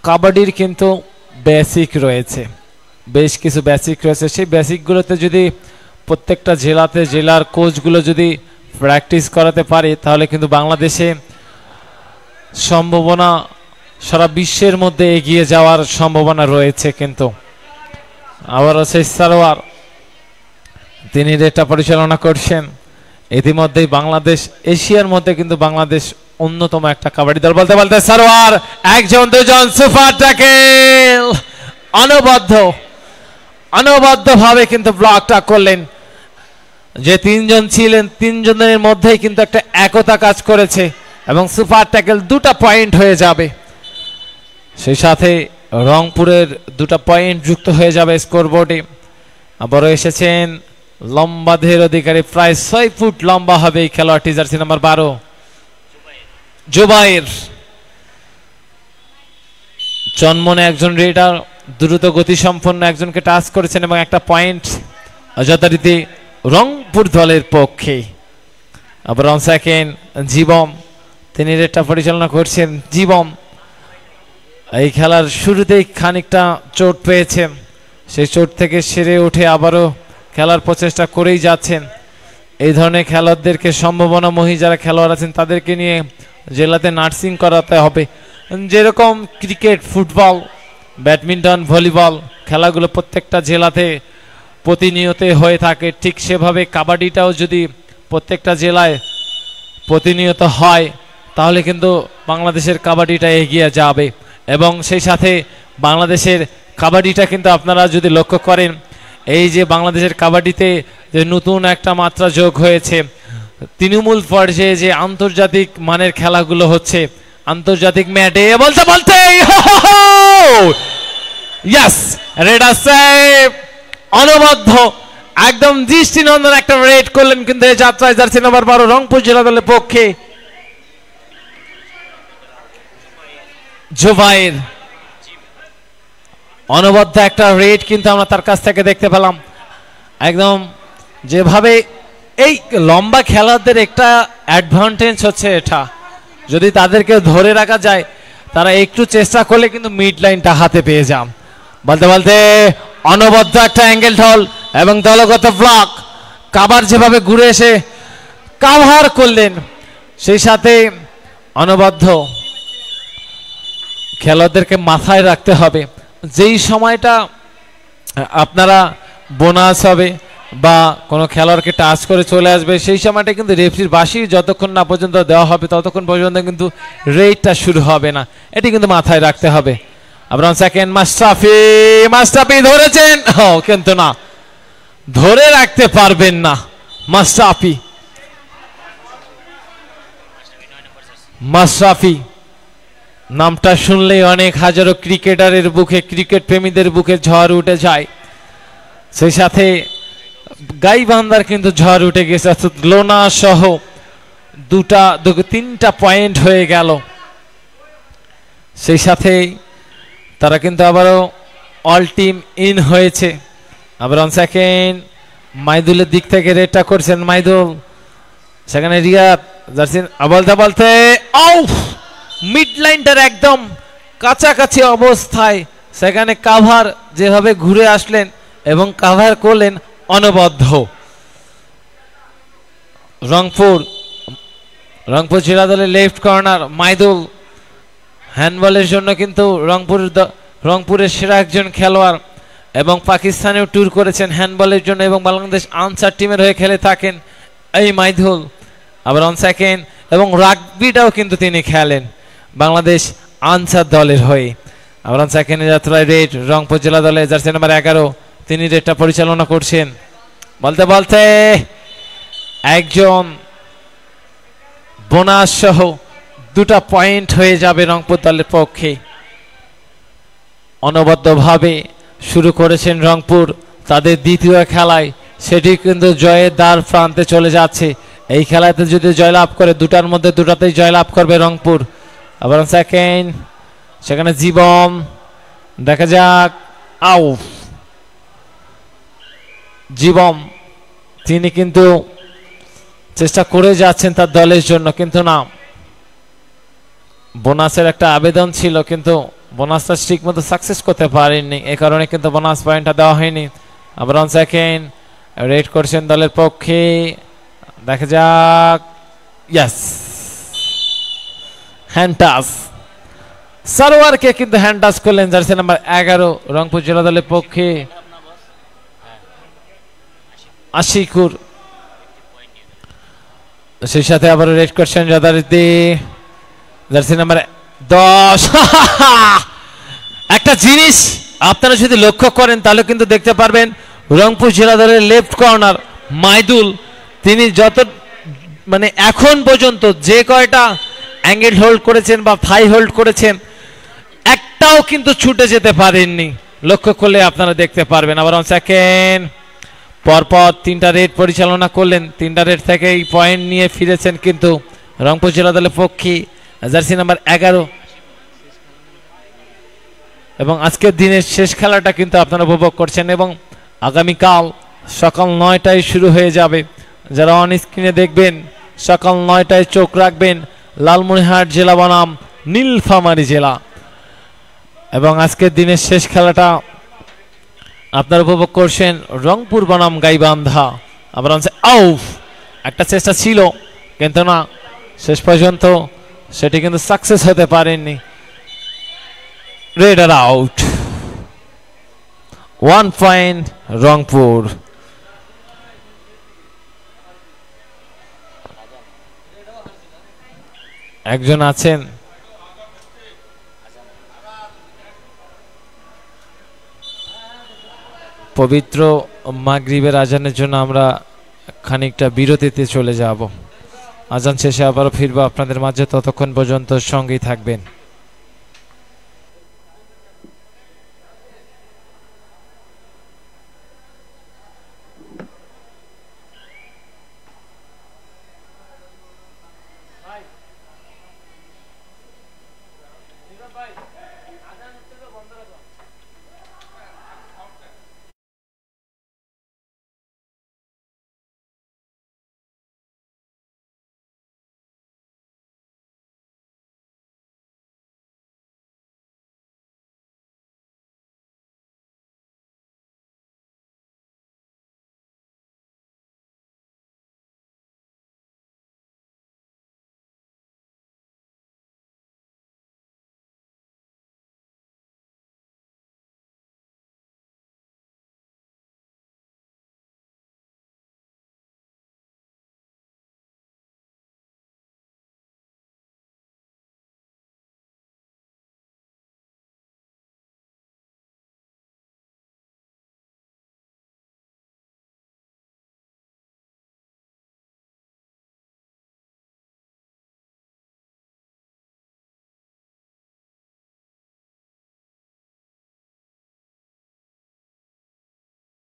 কাবাডির কিন্তু বেসিক রয়েছে, বেশ কিছু বেসিক রয়েছে, সেই বেসিকগুলোতে যদি প্রত্যেকটা জেলার কোচগুলো যদি প্র্যাকটিস করাতে পারে তাহলে কিন্তু বাংলাদেশে সম্ভাবনা, সারা বিশ্বের মধ্যে এগিয়ে যাওয়ার সম্ভাবনা রয়েছে। কিন্তু আবারও সেই সালোয়ার, তিনি এটা পরিচালনা করছেন। ইতিমধ্যেই বাংলাদেশ, এশিয়ার মধ্যে কিন্তু বাংলাদেশ অন্যতম একটা কাবাডি দল বলতে বলতে সালোয়ার, 1 জন 2 জন, সুপার ট্যাকেল, অনবদ্য ভাবে কিন্তু ব্লকটা করলেন। যে তিনজন ছিলেন তিনজনের মধ্যেই কিন্তু একটা একতা কাজ করেছে এবং সুপার ট্যাকেল 2টা পয়েন্ট হয়ে যাবে। সেই সাথে রংপুরের 2টা পয়েন্ট যুক্ত হয়ে যাবে স্কোরবোর্ডে। আবারও এসেছেন লম্বা দেহের অধিকারী, প্রায় 6 ফুট লম্বা হবে এই খেলোয়াড়টি, জার্সি নাম্বার 12 জুবাইর। জন্মনে একজন রেডার, দ্রুত গতিসম্পন্ন একজনকে টাচ করেছেন এবং একটা পয়েন্ট যথারীতি রংপুর দলের পক্ষে। আবার অন সেকেন্ড জীবম, তিনি রেডটা পরিচালনা করছেন। জীবম এই খেলার শুরুতেই খানিকটা চোট পেয়েছেন, সেই চোট থেকে সেরে উঠে আবারও খেলার প্রচেষ্টা করেই যাচ্ছেন। এই ধরনের খেলোয়াড়দেরকে সম্ভাবনাময়ী যারা খেলোয়াড় আছেন তাদেরকে নিয়ে জেলাতে নার্সিং করাতে হবে। যেরকম ক্রিকেট, ফুটবল, ব্যাডমিন্টন, ভলিবল খেলাগুলো প্রত্যেকটা জেলাতে প্রতিনিয়ত হয়ে থাকে, ঠিক সেভাবে কাবাডিটাও যদি প্রত্যেকটা জেলায় প্রতিনিয়ত হয় তাহলে কিন্তু বাংলাদেশের কাবাডিটা এগিয়ে যাবে। এবং সেই সাথে বাংলাদেশের কাবাডিটা কিন্তু আপনারা যদি লক্ষ্য করেন, এই যে বাংলাদেশের কাবাডিতে যে নতুন একটা মাত্রা যোগ হয়েছে, তৃণমূল পর্যায়ে যে আন্তর্জাতিক মানের খেলাগুলো হচ্ছে, আন্তর্জাতিক ম্যাটে বলতে বলতে ইয়েস রেড আছে অনবদ্য একদম দৃষ্টিনন্দন একটা রেড করলেন কিন্তু এই যাত্রায় জার্সি নাম্বার 12 রংপুর জেলা দলের পক্ষে জুবাইর। অনবদ্য একটা রেড কিন্তু আমরা তার কাছ থেকে দেখতে পেলাম। একদম যেভাবে এই লম্বা খেলোয়াড়দের একটা অ্যাডভান্টেজ হচ্ছে এটা, যদি তাদেরকে ধরে রাখা যায় তারা একটু চেষ্টা করলে কিন্তু মিড লাইনটা হাতে পেয়ে যান। বলতে বলতে অনবদ্য একটা অ্যাঙ্গেল ঢল এবং দলগত ব্লক, কাভার যেভাবে ঘুরে এসে কাভার করলেন, সেই সাথে অনবদ্য খেলোয়াড়দেরকে মাথায় রাখতে হবে যেই সময়টা আপনারা বোনাস হবে বা কোনো খেলোয়াড়কে টাচ করে চলে আসবে, সেই সময়টা কিন্তু রেফারির বাঁশি যতক্ষণ না পর্যন্ত দেওয়া হবে ততক্ষণ পর্যন্ত কিন্তু রেডটা শুরু হবে না, এটি কিন্তু মাথায় রাখতে হবে। আবার সেকেন্ড মাস্টাফি ধরেছেন, কিন্তু না, ধরে রাখতে পারবেন না মাশরাফি নামটা শুনলেই অনেক হাজারো ক্রিকেটারের বুকে, ক্রিকেট প্রেমীদের বুকে ঝড় উঠে যায়। সেই সাথে গাইবান্ধার কিন্তু ঝড় উঠে গেছে, লোনা সহ 3টা পয়েন্ট হয়ে গেল। সেই সাথে তারা কিন্তু আবারও অল টিম ইন হয়েছে। আবার অন সেকেন্ড মাইদুলের দিক থেকে রেডটা করছেন মাইদুল, সেখানে রিয়াদ জার্সি বলতে বলতে মিড লাইনটার একদম কাছাকাছি অবস্থায় সেখানে কাভার যেভাবে ঘুরে আসলেন এবং কাভার করলেন অনবদ্য। রংপুর জেলা দলের লেফট কর্নার মাইদুল হ্যান্ডবলের জন্য কিন্তু রংপুরের সেরা একজন খেলোয়াড় এবং পাকিস্তানেও ট্যুর করেছেন হ্যান্ডবলের জন্য এবং বাংলাদেশ আনসার টিমের হয়ে খেলে থাকেন এই মাইদুল। আবার অন সেকেন্ড এবং রাগবিটাও কিন্তু তিনি খেলেন বাংলাদেশ আনসার দলের হয়ে। আবার অন সেকেন্ডে যাত্রায় রেড রংপুর জেলা দলের জার্সি নাম্বার 11, তিনি রেডটা পরিচালনা করছেন। বলতে বলতে একজন বোনাস সহ 2টা পয়েন্ট হয়ে যাবে রংপুর দলের পক্ষে। অনবদ্যভাবে শুরু করেছেন রংপুর তাদের দ্বিতীয় খেলায়, সেটি কিন্তু জয়ের দ্বার প্রান্তে চলে যাচ্ছে। এই খেলাতে যদি জয়লাভ করে 2টার মধ্যে 2টাতেই জয়লাভ করবে রংপুর। আবার সেকেন্ড সেখানে জীবন, দেখা যাক জীবন তিনি কিন্তু চেষ্টা করে যাচ্ছেন তার দলের জন্য, কিন্তু না, বোনাসের একটা আবেদন ছিল কিন্তু বোনাসটা ঠিক মতো সাকসেস করতে পারেননি, এই কারণে কিন্তু বোনাস পয়েন্টটা দেওয়া হয়নি। আবার অন সেকেন্ড রেড করছেন দলের পক্ষে, দেখা যাক ইয়েস হ্যান্ড টাচ, সারোয়ারকে কিন্তু হ্যান্ড টাচ করলেন জার্সি নাম্বার 11 রংপুর জেলা দলের পক্ষে আশিকুর। সেই সাথে আবার রেড করছেন যথারীতি জার্সি নাম্বার 10। একটা জিনিস আপনারা যদি লক্ষ্য করেন তাহলে কিন্তু দেখতে পারবেন রংপুর জেলা দলের লেফট কর্নার মাইদুল তিনি যত মানে এখন পর্যন্ত যে কয়টা অ্যাঙ্গেল হোল্ড করেছেন বা থাই হোল্ড করেছেন একটাও কিন্তু ছুটে যেতে পারেননি, লক্ষ্য করলে আপনারা দেখতে পারবেন। আবার সেকেন্ড পরপর 3টা রেড পরিচালনা করলেন, 3টা রেড থেকেই পয়েন্ট নিয়ে ফিরেছেন কিন্তু রংপুর জেলা দলের পক্ষে জার্সি নাম্বার 11। এবং আজকের দিনের শেষ খেলাটা কিন্তু আপনারা উপভোগ করছেন এবং আগামীকাল সকাল 9টায় শুরু হয়ে যাবে। যারা অন স্ক্রিনে দেখবেন সকাল 9টায় চোখ রাখবেন লালমনিরহাট জেলা বনাম নীলফামারী জেলা। এবং আজকের দিনের শেষ খেলাটা আপনারা উপভোগ করছেন রংপুর বনাম গাইবান্ধা। আবার আউফ একটা চেষ্টা ছিল কিন্তু না, শেষ পর্যন্ত সেটি কিন্তু সাকসেস হতে পারেননি। Raider out, 1 point Rangpur. একজন আছেন পবিত্র মাগরিবের আজানের জন্য আমরা খানিকটা বিরতিতে চলে যাব। আজান শেষে আবারও ফিরবো আপনাদের মাঝে, ততক্ষণ পর্যন্ত সঙ্গেই থাকবেন।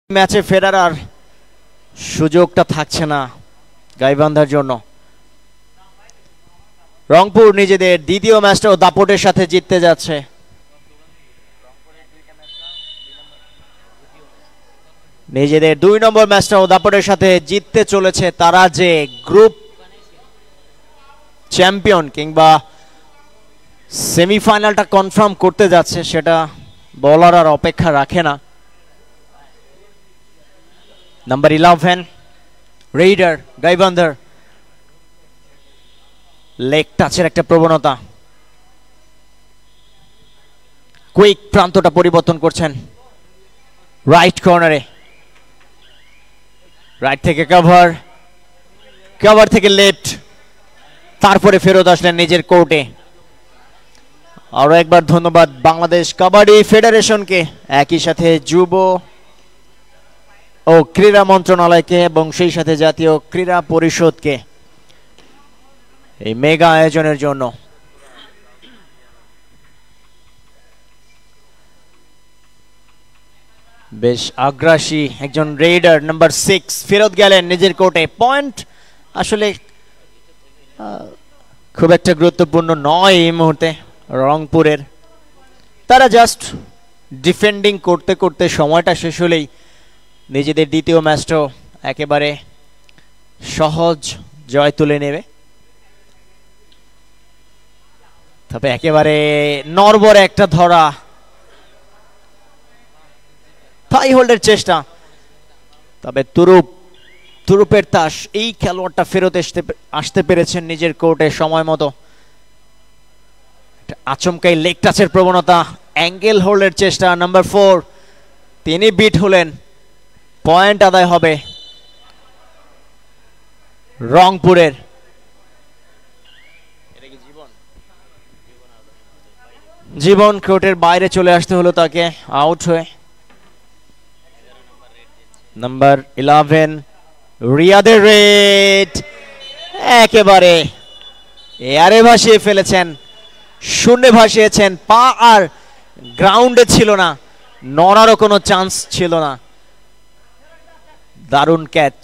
ম্যাচে ফেরার আর সুযোগটা থাকছে না গাইবান্ধার জন্য। রংপুর নিজেদের দ্বিতীয় ম্যাচটাও দাপটের সাথে জিততে যাচ্ছে। নিজেদের 2 নম্বর ম্যাচটাও দাপটের সাথে জিততে চলেছে। তারা যে গ্রুপ চ্যাম্পিয়ন কিংবা সেমিফাইনালটা কনফার্ম করতে যাচ্ছে সেটা বলার আর অপেক্ষা রাখে না। নাম্বার 11 রেইডার গাইবান্ধার লেগ টাচের একটা প্রবণতা, কুইক প্রান্তটা পরিবর্তন করছেন রাইট কর্নারে, রাইট থেকে কভার থেকে লেফট, তারপরে ফেরত আসলেন নিজের কোর্টে। আরো একবার ধন্যবাদ বাংলাদেশ কাবাডি ফেডারেশনকে, একই সাথে যুব ও ক্রীড়া মন্ত্রণালয়কে এবং সেই সাথে জাতীয় ক্রীড়া পরিষদকে এই মেগা আয়োজনের জন্য। বেশ আগ্রাসী একজন রেইডার নাম্বার 6 ফেরত গেলেন নিজের কোর্টে। পয়েন্ট আসলে খুব একটা গুরুত্বপূর্ণ নয় এই মুহূর্তে রংপুরের। তারা জাস্ট ডিফেন্ডিং করতে করতে সময়টা শেষ হলেই নিজেদের দ্বিতীয় ম্যাচটাও একেবারে সহজ জয় তুলে নেবে। তবে একেবারে নরবরে একটা ধরা থাই হোল্ডের চেষ্টা, তবে তুরুপের তাস এই খেলোয়াড়টা ফেরত আসতে পেরেছেন নিজের কোর্টে সময় মতো। আচমকাই লেগ টাচের প্রবণতা, অ্যাঙ্গেল হোল্ডের চেষ্টা, নাম্বার 4 তিনি বিট হলেন। পয়েন্ট আদায় হবে রংপুরের। জীবন কোর্টের বাইরে চলে আসতে হলো তাকে আউট হয়ে। নাম্বার 11 রিয়াদের রেড একেবারে এয়ারে ভাসিয়ে ফেলেছেন, শূন্যে ভাসিয়েছেন, পা আর গ্রাউন্ডে ছিল না, নড়ারও কোনো চান্স ছিল না। দারুণ ক্যাচ।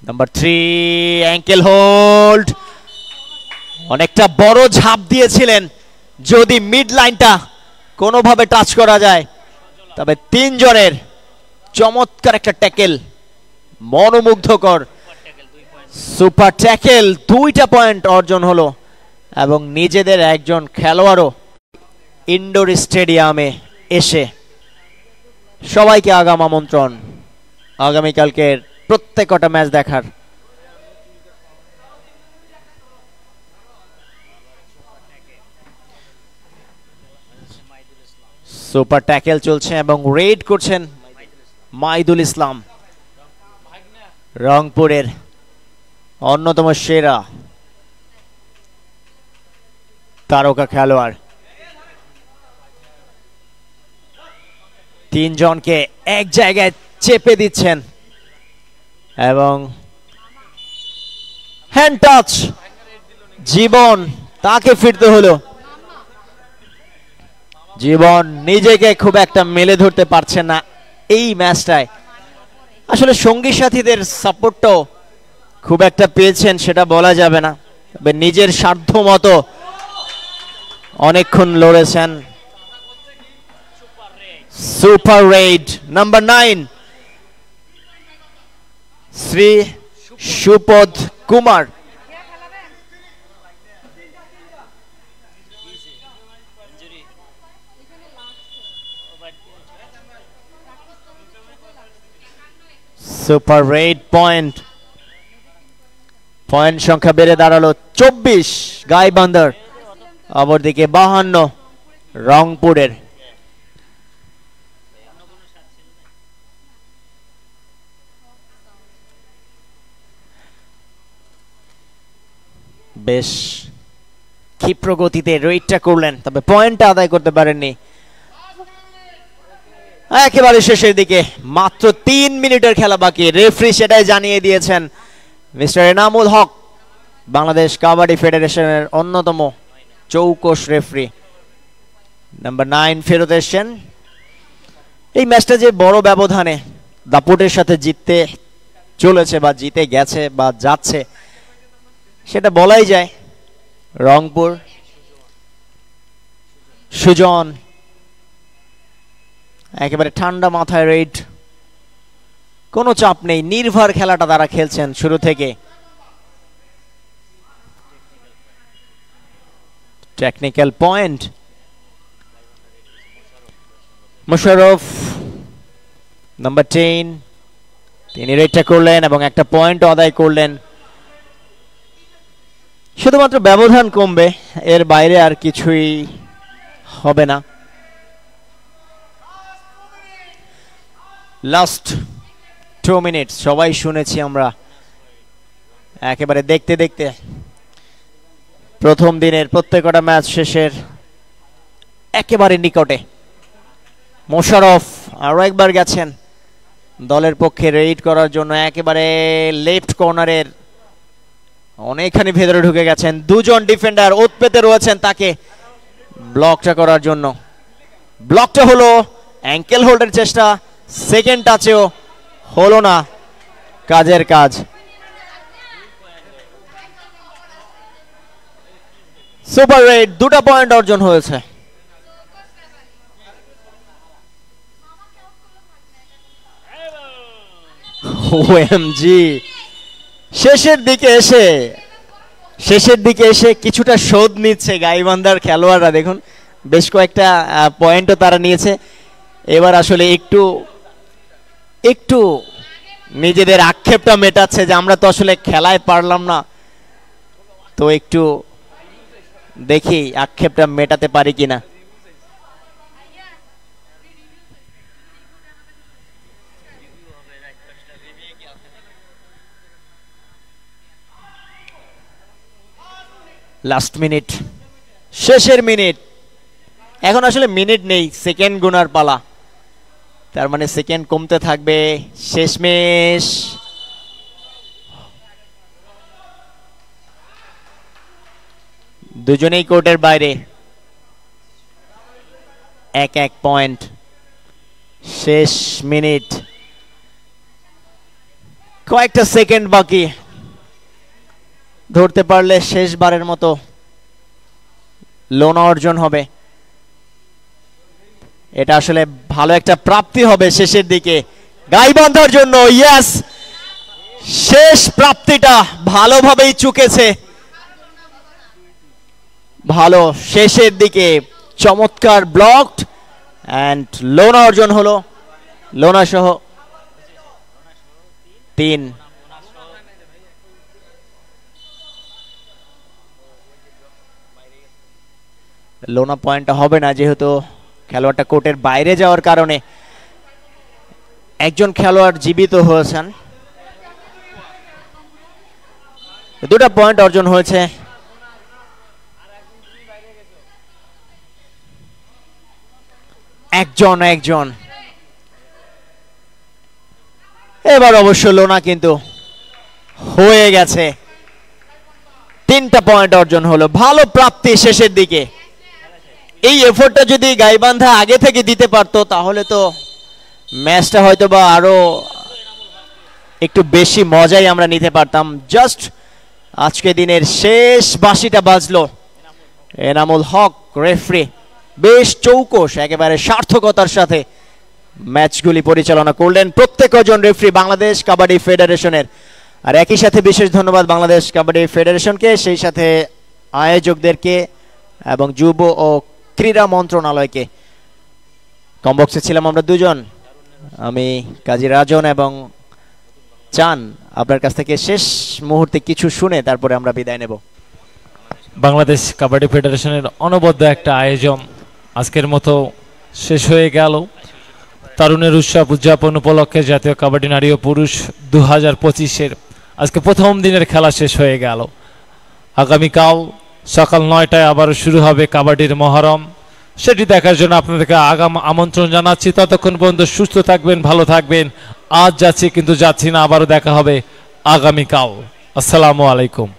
নাম্বার 3 অ্যাঙ্কেল হোল্ড, অনেকটা বড় ঝাঁপ দিয়েছিলেন, যদি মিড লাইনটা কোনোভাবে টাচ করা যায় তবে তিনজনের চমৎকার একটা ট্যাকেল, মনোমুগ্ধকর সুপার ট্যাকেল, 2টা পয়েন্ট অর্জন হলো এবং নিজেদের একজন খেলোয়াড়ও ইনডোর স্টেডিয়ামে এসে সবাইকে আগাম আমন্ত্রণ আগামীকালকের প্রত্যেকটা ম্যাচ দেখার। সুপার ট্যাকেল চলছে এবং রেড করছেন মাইদুল ইসলাম, রংপুরের অন্যতম সেরা তারকা খেলোয়াড়। তিনজনকে এক জায়গায় চেপে দিচ্ছেন এবং হ্যান্ড টাচ, জীবন তাকে ফিরতে হলো। জীবন নিজেকে খুব একটা মেলে ধরতে পারছেন না এই ম্যাচটায়। আসলে সঙ্গী সাথীদের সাপোর্টটাও খুব একটা পেয়েছেন সেটা বলা যাবে না, তবে নিজের স্বার্থ মতো অনেকক্ষণ লড়েছেন। Super raid number 9 Shri Supad Kumar. Super raid point, point সংখ্যা বেড়ে দাঁড়ালো 24 গাইবান্ধার, অপরদিকে 52 রংপুরের। বেশ ক্ষিপ্র গতিতে রেডটা করলেন, তবে পয়েন্টটা আদায় করতে পারেননি। একেবারে শেষের দিকে মাত্র 3 মিনিটের খেলা বাকি, রেফারি সেটাই জানিয়ে দিয়েছেন। মিস্টার এনামুল হক, বাংলাদেশ কাবাডি ফেডারেশনের অন্যতম চৌকস রেফারি, নাম্বার 9 ফেরত এসছেন। এই ম্যাচটা যে বড় ব্যবধানে দাপটের সাথে জিততে চলেছে বা জিতে গেছে বা যাচ্ছে সেটা বলাই যায়। রংপুর সুজন একেবারে ঠান্ডা মাথায় রেড, কোনো চাপ নেই, নির্ভর খেলাটা তারা খেলছেন শুরু থেকে। টেকনিক্যাল পয়েন্ট, মুশারফ নাম্বার 10 তিনি রেডটা করলেন এবং একটা পয়েন্ট আদায় করলেন। শুধুমাত্র ব্যবধান কমবে, এর বাইরে আর কিছুই হবে না। লাস্ট 2 মিনিট সবাই শুনেছি আমরা, একেবারে দেখতে দেখতে প্রথম দিনের প্রত্যেকটা ম্যাচ শেষের একেবারে নিকটে। মোশারফ আরো একবার গেছেন দলের পক্ষে রেড করার জন্য, একেবারে লেফট কর্নারের অনেকখানি ভেতরে ঢুকে গেছেন। দুজন ডিফেন্ডার ওত পেতে রয়েছেন তাকে ব্লকটা করার জন্য। ব্লকটা হলো, অ্যাঙ্কেল হোল্ডের চেষ্টা, সেকেন্ড টাচেও হলো না কাজের কাজ। সুপার রেড 2টা পয়েন্ট অর্জন হয়েছে। ওএমজি, শেষের দিকে এসে কিছুটা শোধ নিচ্ছে গাইবান্ধার খেলোয়াড়রা। দেখুন বেশ কয়েকটা পয়েন্টও তারা নিয়েছে। এবার আসলে একটু নিজেদের আক্ষেপটা মেটাচ্ছে যে আমরা তো আসলে খেলায় পারলাম না, তো একটু দেখি আক্ষেপটা মেটাতে পারি কিনা। লাস্ট মিনিট, শেষের মিনিট, এখন আসলে মিনিট নেই, সেকেন্ড গুনার পালা, তার মানে সেকেন্ড কমতে থাকবে। শেষমেশ দুজনেই কোর্টের বাইরে, 1-1 পয়েন্ট। শেষ মিনিট, কয়েকটা সেকেন্ড বাকি, ধরতে পারলে শেষবারের মতো লোনা অর্জন হবে। এটা আসলে ভালো একটা প্রাপ্তি হবে শেষের দিকে গাইবান্ধার জন্য। ইয়েস, শেষ প্রাপ্তিটা ভালোভাবেই চুকেছে, ভালো শেষের দিকে চমৎকার ব্লকড এন্ড লোনা অর্জন হলো। লোনা সহ 3। লোনা পয়েন্টটা হবে না, যেহেতু খেলোয়াড়টা কোর্টের বাইরে যাওয়ার কারণে একজন খেলোয়াড় জীবিত হয়েছেন। 2টা পয়েন্ট অর্জন হয়েছে। একজন এবার অবশ্য লোনা কিন্তু হয়ে গেছে। 3টা পয়েন্ট অর্জন হলো, ভালো প্রাপ্তি শেষের দিকে। এই এফোর্টটা যদি গাইবান্ধা আগে থেকে দিতে পারতো তাহলে তো ম্যাচটা হয়তো বা আরো একটু বেশি মজাই আমরা নিতে পারতাম। জাস্ট আজকে দিনের শেষ বাঁশিটা বাজলো, এনামুল হক রেফারি বেশ চৌকস, একেবারে সার্থকতার সাথে ম্যাচগুলি পরিচালনা করলেন প্রত্যেকজন রেফারি বাংলাদেশ কাবাডি ফেডারেশনের। আর একই সাথে বিশেষ ধন্যবাদ বাংলাদেশ কাবাডি ফেডারেশনকে, সেই সাথে আয়োজকদেরকে এবং যুব ও ক্রীড়া মন্ত্রণালয়কে। কমবক্সে ছিলাম আমরা দুজন, আমি কাজী রাজন এবং চান। আপনার কাছ থেকে শেষ মুহূর্তে কিছু শুনে তারপরে আমরা বিদায় নেব। বাংলাদেশ কাবাডি ফেডারেশনের অনবদ্য একটা আয়োজন আজকের মতো শেষ হয়ে গেল। তরুণের উৎসব উদযাপন উপলক্ষে জাতীয় কাবাডি নারী ও পুরুষ 2025-এর আজকে প্রথম দিনের খেলা শেষ হয়ে গেল। আগামীকাল সকাল 9টায় আবারও শুরু হবে কাবাডির মহরম। সেটি দেখার জন্য আপনাদেরকে আমন্ত্রণ জানাচ্ছি। ততক্ষণ পর্যন্ত সুস্থ থাকবেন, ভালো থাকবেন। আজ যাচ্ছি কিন্তু যাচ্ছি না, আবারও দেখা হবে আগামীকাল। আসসালামু আলাইকুম।